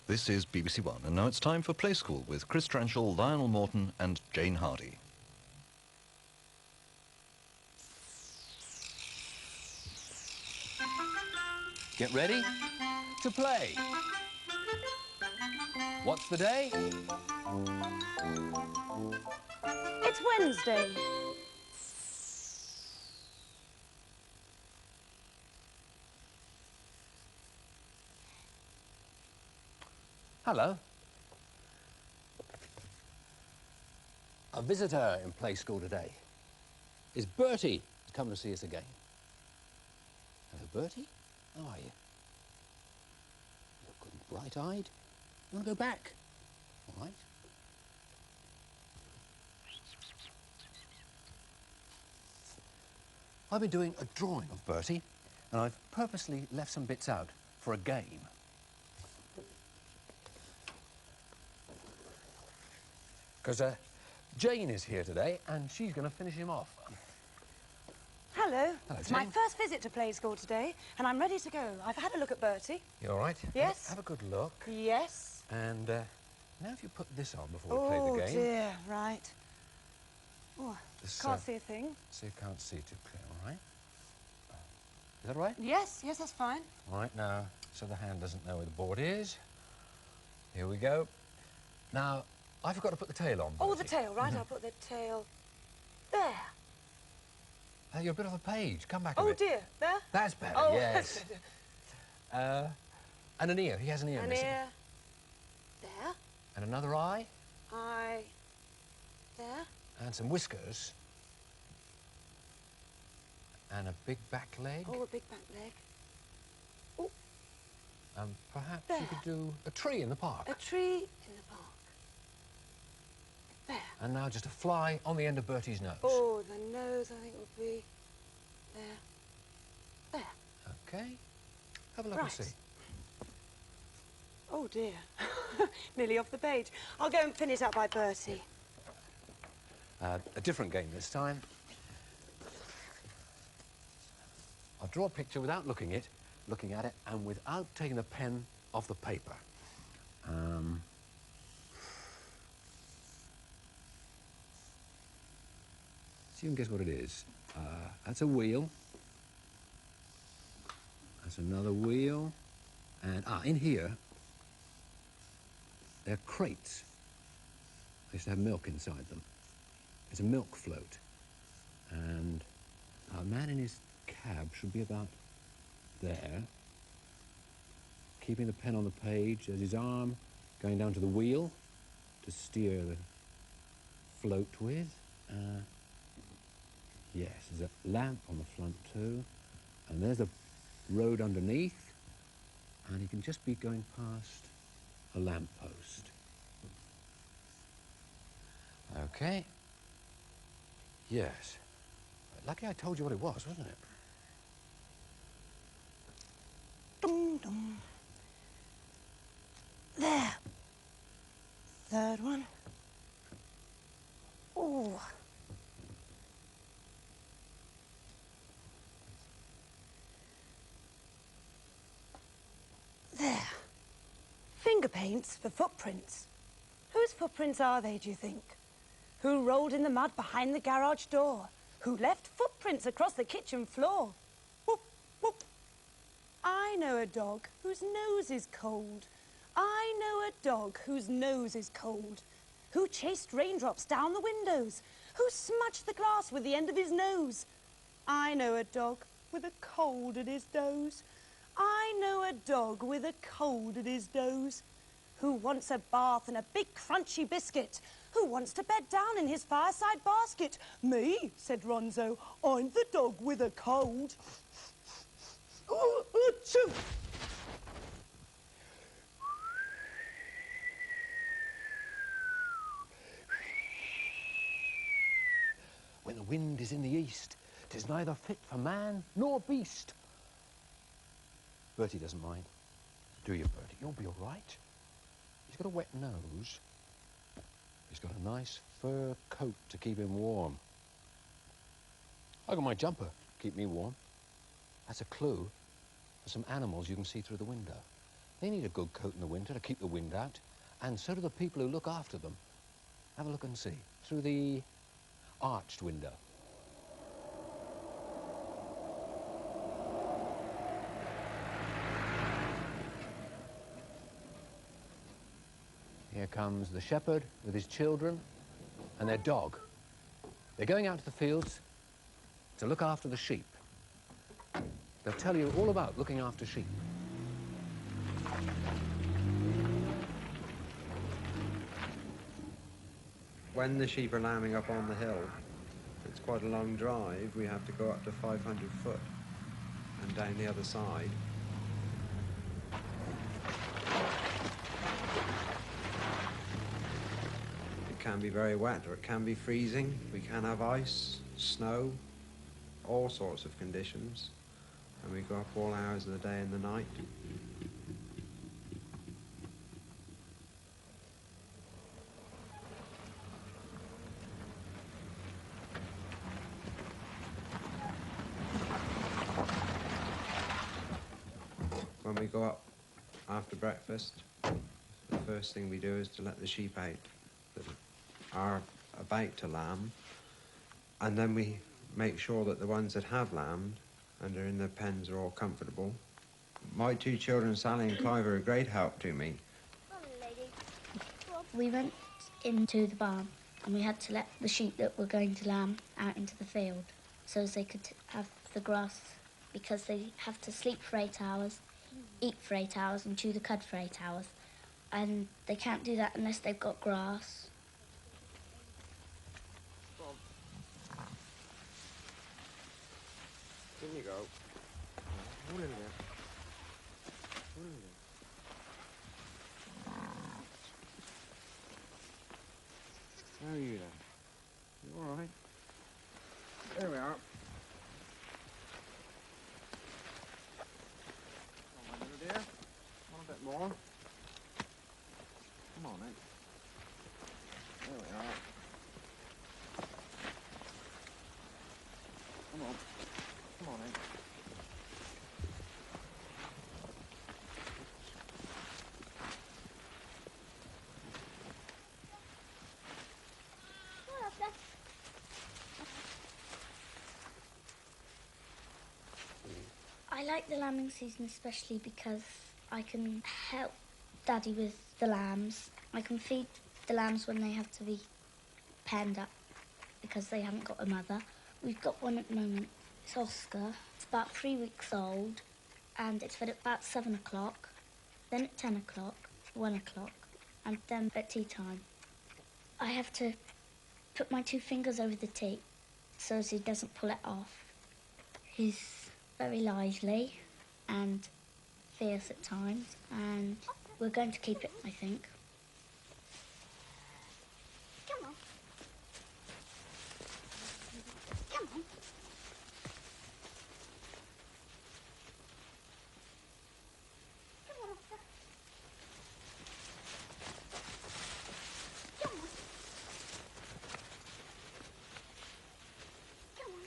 This is BBC One, and now it's time for Play School with Chris Tranchell, Lionel Morton and Jane Hardy. Get ready to play. What's the day? It's Wednesday. Hello. A visitor in Play School today is Bertie. He's come to see us again. Hello, Bertie. How are you? You look good and bright-eyed. You want to go back? All right. I've been doing a drawing of Bertie, and I've purposely left some bits out for a game. Because Jane is here today, and she's going to finish him off. Hello. Hello, It's Jane. my first visit to Play School today, and I'm ready to go. I've had a look at Bertie. You all right? Yes. Have a good look. Yes. And now if you put this on before we play the game. Oh, dear. Right. Oh, This, can't see a thing. So you can't see too clear, all right? Is that right? Yes, yes, that's fine. All right, now, so the hand doesn't know where the board is. Here we go. Now, I forgot to put the tail on, Oh, the Bertie. tail, right? I'll put the tail there. You're a bit off the page. Come back a Oh, bit. dear. There? That's better, Oh, yes. And an ear. He has an ear An missing. ear. There. And another eye. Eye. There. And some whiskers. And a big back leg. Oh, a big back leg. Oh, And perhaps there. you could do a tree in the park. a tree in the park. There. And now just a fly on the end of Bertie's nose. Oh, the nose, I think, would be there. There. Okay. Have a look and Right. see. Oh, dear. Nearly off the page. I'll go and pin it up by Bertie. A different game this time. I'll draw a picture without looking at it, and without taking the pen off the paper. See if you can guess what it is. That's a wheel. That's another wheel. And, in here, they're crates. They used to have milk inside them. It's a milk float. And a man in his cab should be about there, keeping the pen on the page as his arm going down to the wheel to steer the float with. Yes, there's a lamp on the front too, and there's a road underneath, and he can just be going past a lamp post. Okay. Yes. Lucky I told you what it was, wasn't it? Dum, dum. There. Third one. Oh. There. Finger paints for footprints. Whose footprints are they, do you think? Who rolled in the mud behind the garage door? Who left footprints across the kitchen floor? Whoop, whoop. I know a dog whose nose is cold. I know a dog whose nose is cold. Who chased raindrops down the windows? Who smudged the glass with the end of his nose? I know a dog with a cold at his nose. I know a dog with a cold at his nose. Who wants a bath and a big crunchy biscuit? Who wants to bed down in his fireside basket? Me, said Ronzo. I'm the dog with a cold. Oh, achoo! When the wind is in the east, 'tis neither fit for man nor beast. Bertie doesn't mind. Do you, Bertie? You'll be all right. He's got a wet nose. He's got a nice fur coat to keep him warm. I got my jumper to keep me warm. That's a clue for some animals you can see through the window. They need a good coat in the winter to keep the wind out, and so do the people who look after them. Have a look and see, through the arched window. Here comes the shepherd with his children and their dog. They're going out to the fields to look after the sheep. They'll tell you all about looking after sheep. When the sheep are lambing up on the hill, it's quite a long drive. We have to go up to 500 foot and down the other side. It can be very wet, or it can be freezing. We can have ice, snow, all sorts of conditions. And we go up all hours of the day and the night. When we go up after breakfast, the first thing we do is to let the sheep out that are about to lamb, and then we make sure that the ones that have lambed and are in their pens are all comfortable. My two children, Sally and Clive, are a great help to me. We went into the barn and we had to let the sheep that were going to lamb out into the field so as they could have the grass, because they have to sleep for 8 hours, eat for 8 hours and chew the cud for 8 hours. And they can't do that unless they've got grass. In you go. Hold in there. How are you then? You all right? There we are. Come on, dear. Want a bit more? Come on, then. There we are. Come on. Come on, then. I like the lambing season especially because I can help Daddy with the lambs. I can feed the lambs when they have to be penned up because they haven't got a mother. We've got one at the moment. It's Oscar. It's about 3 weeks old and it's fed at about 7 o'clock, then at 10 o'clock, 1 o'clock, and then at tea time. I have to put my 2 fingers over the teat so as he doesn't pull it off. He's very lively and fierce at times, and we're going to keep it, I think. Come on. Come on. Come on, Oscar. Come on. Come on.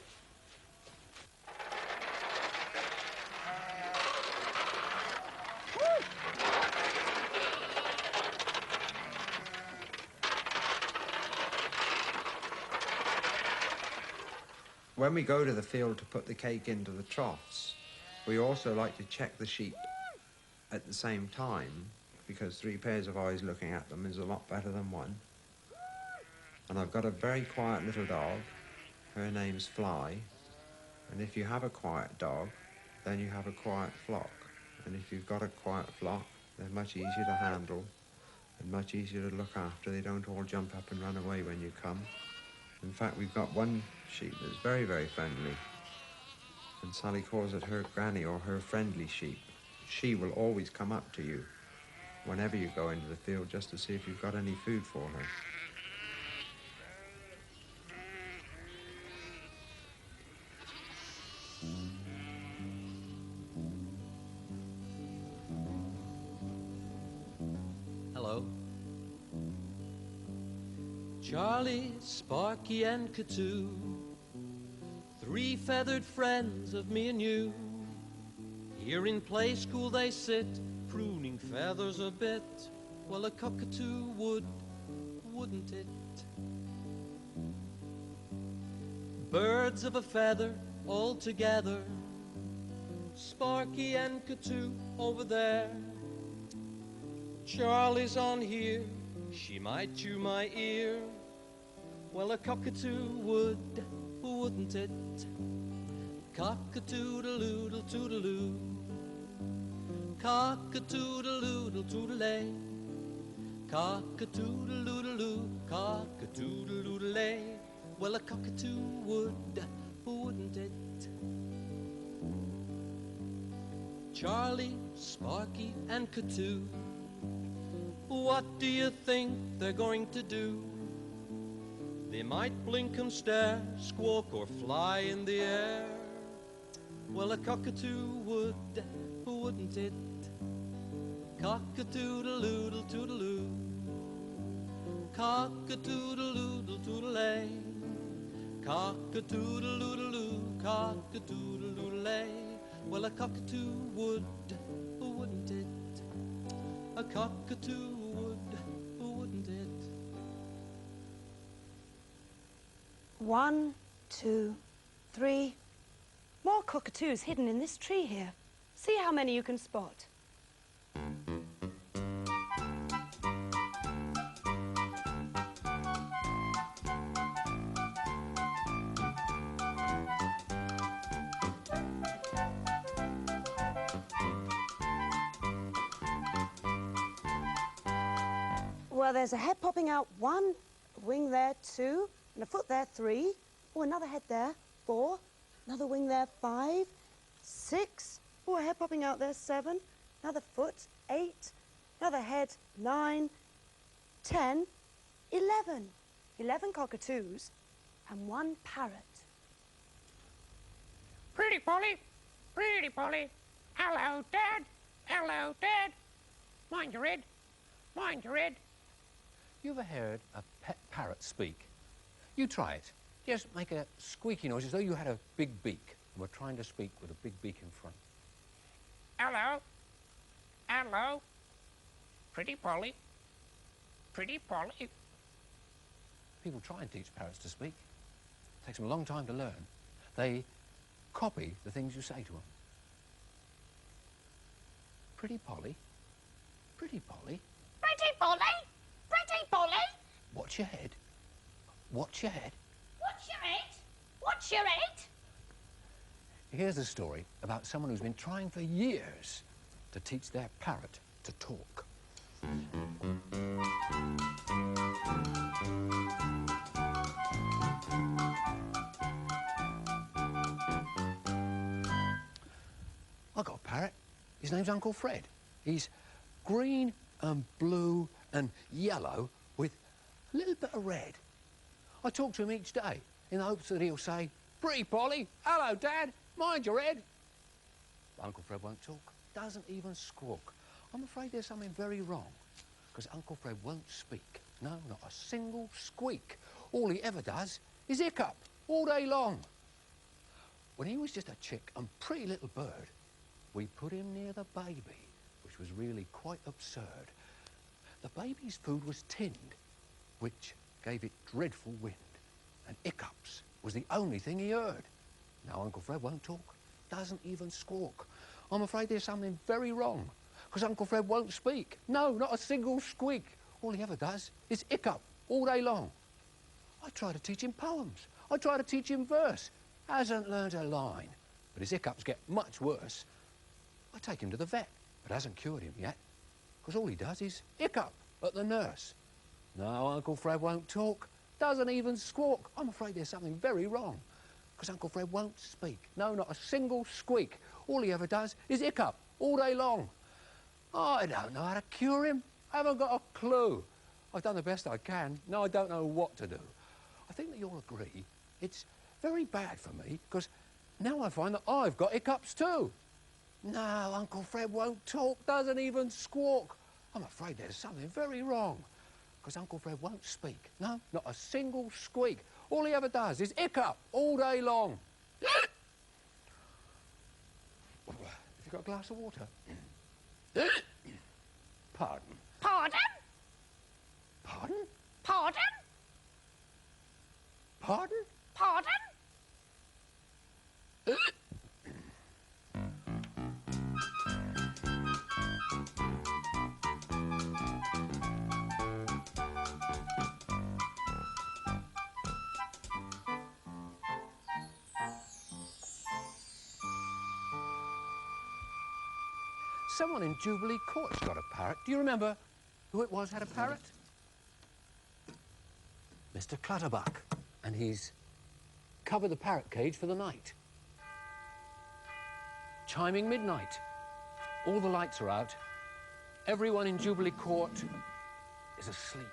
When we go to the field to put the cake into the troughs, we also like to check the sheep at the same time, because 3 pairs of eyes looking at them is a lot better than 1. And I've got a very quiet little dog. Her name's Fly. And if you have a quiet dog, then you have a quiet flock. And if you've got a quiet flock, they're much easier to handle and much easier to look after. They don't all jump up and run away when you come. In fact, we've got one sheep that's very, very friendly. And Sally calls it her granny, or her friendly sheep. She will always come up to you whenever you go into the field just to see if you've got any food for her. Hello. Charlie, Sparky, and Katoo, 3 feathered friends of me and you. Here in play school they sit, pruning feathers a bit, well, a cockatoo would, wouldn't it? Birds of a feather all together, Sparky and Katoo over there. Charlie's on here, she might chew my ear, well, a cockatoo would, wouldn't it? Cock-a-doodle-doodle toodaloo, cock-a-doodle-doodle toodalay, cock-a-doodle-doodle-doo, cock-a-doodle-doodle-ay. Well, a cockatoo would, wouldn't it? Charlie, Sparky, and Katoo, what do you think they're going to do? They might blink and stare, squawk or fly in the air. Well, a cockatoo would, wouldn't it? Cock-a-doodle-doodle toodaloo, cock-a-doodle-doodle toodalay, cock-a-doodle-doodle-doo, cock-a-doodle-doodle-ay. Well, a cockatoo would, wouldn't it? A cockatoo would, wouldn't it? 1, 2, 3. More cockatoos hidden in this tree here. See how many you can spot. Well, there's a head popping out 1, a wing there 2, and a foot there 3. Oh, another head there 4, another wing there 5, 6. Oh, a head popping out there 7, another foot 8, another head 9, 10, 11. 11 cockatoos and 1 parrot. Pretty Polly, pretty Polly. Hello, Dad. Hello, Dad. Mind your head. Mind your head. You ever heard a pet parrot speak? You try it. Just make a squeaky noise as though you had a big beak and were trying to speak with a big beak in front. Hello. Hello. Pretty Polly. Pretty Polly. People try and teach parrots to speak. It takes them a long time to learn. They copy the things you say to them. Pretty Polly. Pretty Polly. Pretty Polly. Pretty Polly. Watch your head. Watch your head. What's your head? What's your head? Here's a story about someone who's been trying for years to teach their parrot to talk. I got a parrot. His name's Uncle Fred. He's green and blue and yellow with a little bit of red. I talk to him each day in the hopes that he'll say, "Pretty Polly, hello, Dad, mind your head." But Uncle Fred won't talk, doesn't even squawk. I'm afraid there's something very wrong, because Uncle Fred won't speak. No, not a single squeak. All he ever does is hiccup all day long. When he was just a chick and pretty little bird, we put him near the baby, which was really quite absurd. The baby's food was tinned, which gave it dreadful wind, and hiccups was the only thing he heard. Now Uncle Fred won't talk, doesn't even squawk. I'm afraid there's something very wrong, because Uncle Fred won't speak. No, not a single squeak. All he ever does is hiccup all day long. I try to teach him poems. I try to teach him verse. Hasn't learned a line, but his hiccups get much worse. I take him to the vet, but hasn't cured him yet, because all he does is hiccup at the nurse. No, Uncle Fred won't talk, doesn't even squawk. I'm afraid there's something very wrong, because Uncle Fred won't speak. No, not a single squeak. All he ever does is hiccup all day long. I don't know how to cure him. I haven't got a clue. I've done the best I can. No, I don't know what to do. I think that you'll agree it's very bad for me, because now I find that I've got hiccups too. No, Uncle Fred won't talk, doesn't even squawk. I'm afraid there's something very wrong, because Uncle Fred won't speak. No, not a single squeak. All he ever does is hiccup all day long. Have you got a glass of water? pardon. Pardon? Pardon? Pardon? Pardon? Pardon? Someone in Jubilee Court's got a parrot. Do you remember who it was had a parrot? Mr. Clutterbuck. And he's covered the parrot cage for the night. Chiming midnight. All the lights are out. Everyone in Jubilee Court is asleep.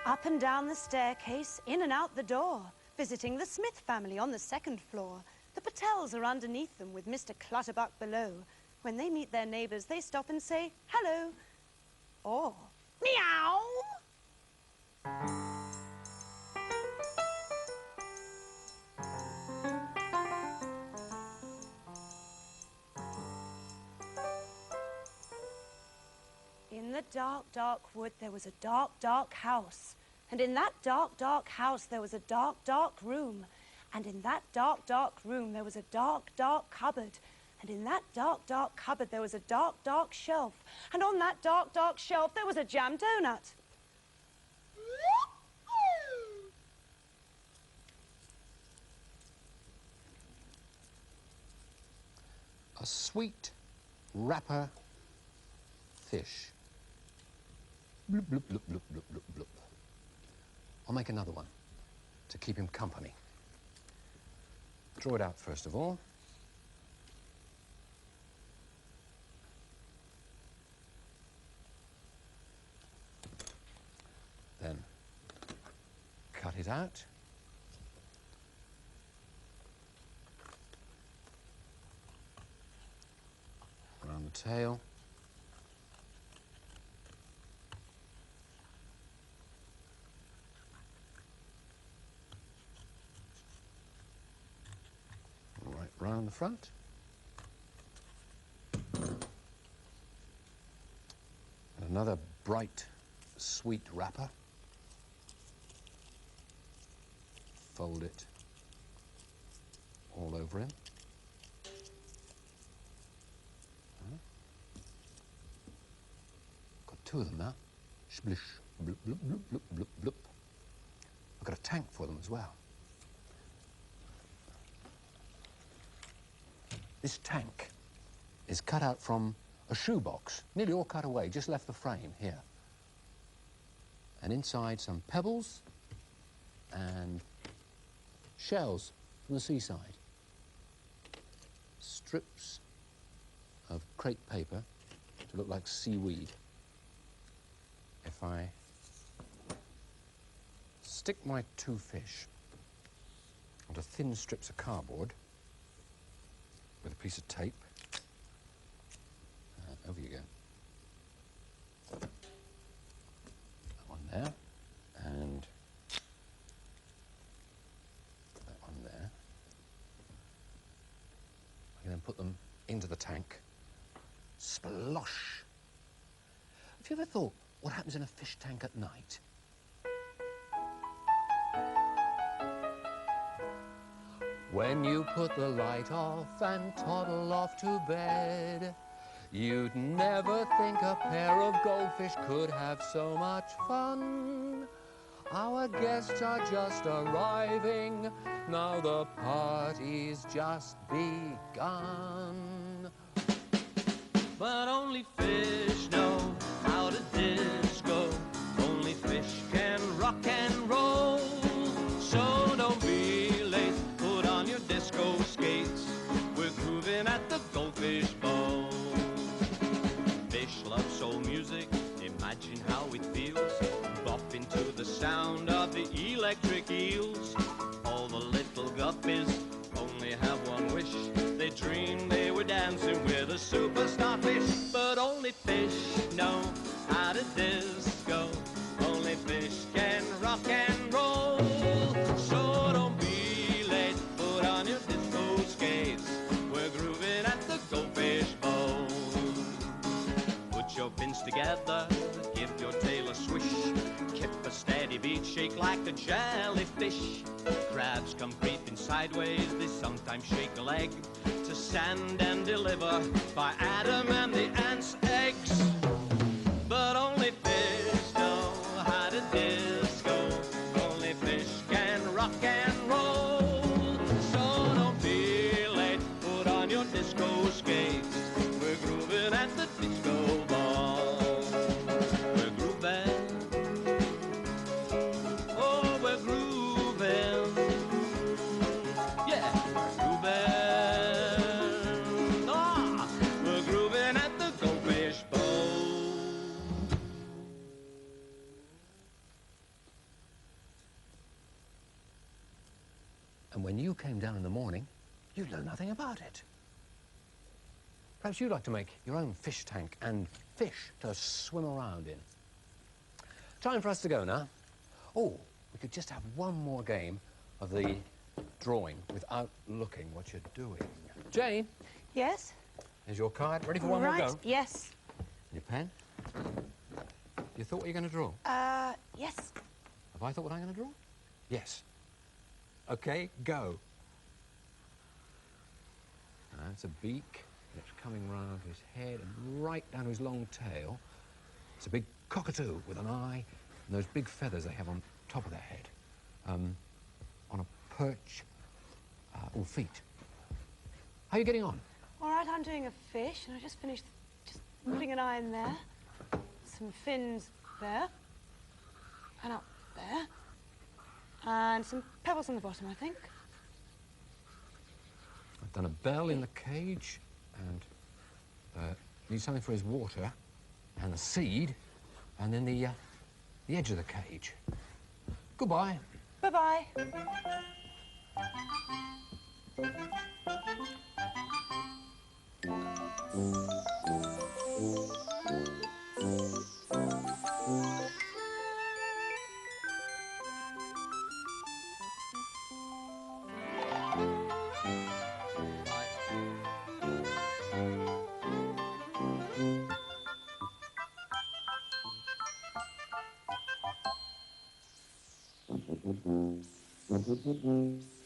Up and down the staircase, in and out the door, visiting the Smith family on the second floor. The Patels are underneath them with Mr. Clutterbuck below. When they meet their neighbours, they stop and say, hello, or meow. In the dark, dark wood, there was a dark, dark house. And in that dark, dark house, there was a dark, dark room. And in that dark, dark room, there was a dark, dark cupboard. And in that dark, dark cupboard, there was a dark, dark shelf. And on that dark, dark shelf, there was a jam donut. A sweet wrapper fish. Bloop, bloop, bloop, bloop, bloop, bloop, bloop. I'll make another one to keep him company. Draw it out first of all. Then cut it out. Around the tail. Right round the front. And another bright, sweet wrapper. Fold it all over him. Got two of them now. Splish, bloop, bloop, bloop, bloop, bloop, bloop. I've got a tank for them as well. This tank is cut out from a shoebox, nearly all cut away, just left the frame here. And inside some pebbles and shells from the seaside. Strips of crepe paper to look like seaweed. If I stick my two fish onto thin strips of cardboard with a piece of tape, over you go. That one there, and that one there. I can then put them into the tank. Splosh! Have you ever thought what happens in a fish tank at night? When you put the light off and toddle off to bed, you'd never think a pair of goldfish could have so much fun. Our guests are just arriving, now the party's just begun. But only fish know how to disco. Only fish can rock and roll. So don't be late, put on your disco skates. We're grooving at the Goldfish Bowl. Fish love soul music, imagine how it feels. Bop into the sound of the electric eels. All the little guppies only have one wish. They dream they were dancing with a superstar fish. But only fish know how to disco. Only fish can rock and roll. So don't be late, put on your disco skates. We're grooving at the Goldfish Bowl. a jellyfish. Crabs come creeping sideways, they sometimes shake a leg to send and deliver by Adam and the ants' eggs. But only fish know how to disco. Only fish can rock and roll. So don't be late, put on your disco skates. We're grooving at the disco ball. We're grooving. Oh, we're grooving. Yeah, we're grooving. Ah, we're grooving at the Go Fish Bowl. And when you came down in the morning, you learned nothing about it. Perhaps you'd like to make your own fish tank and fish to swim around in. Time for us to go now. Oh, we could just have one more game of the drawing without looking what you're doing. Jane, Yes? is your card ready for one more Right, go? yes. And your pen? You thought what you're going to draw? Yes. Have I thought what I'm going to draw? Yes. Okay, go. That's a beak. It's coming round his head and right down his long tail. It's a big cockatoo with an eye and those big feathers they have on top of their head. On a perch, or feet. How are you getting on? All right, I'm doing a fish, and I just finished just putting an eye in there. Some fins there. And up there. And some pebbles on the bottom, I think. I've done a bell in the cage and need something for his water and a seed and then the edge of the cage. Goodbye. Bye-bye. Mm-hmm.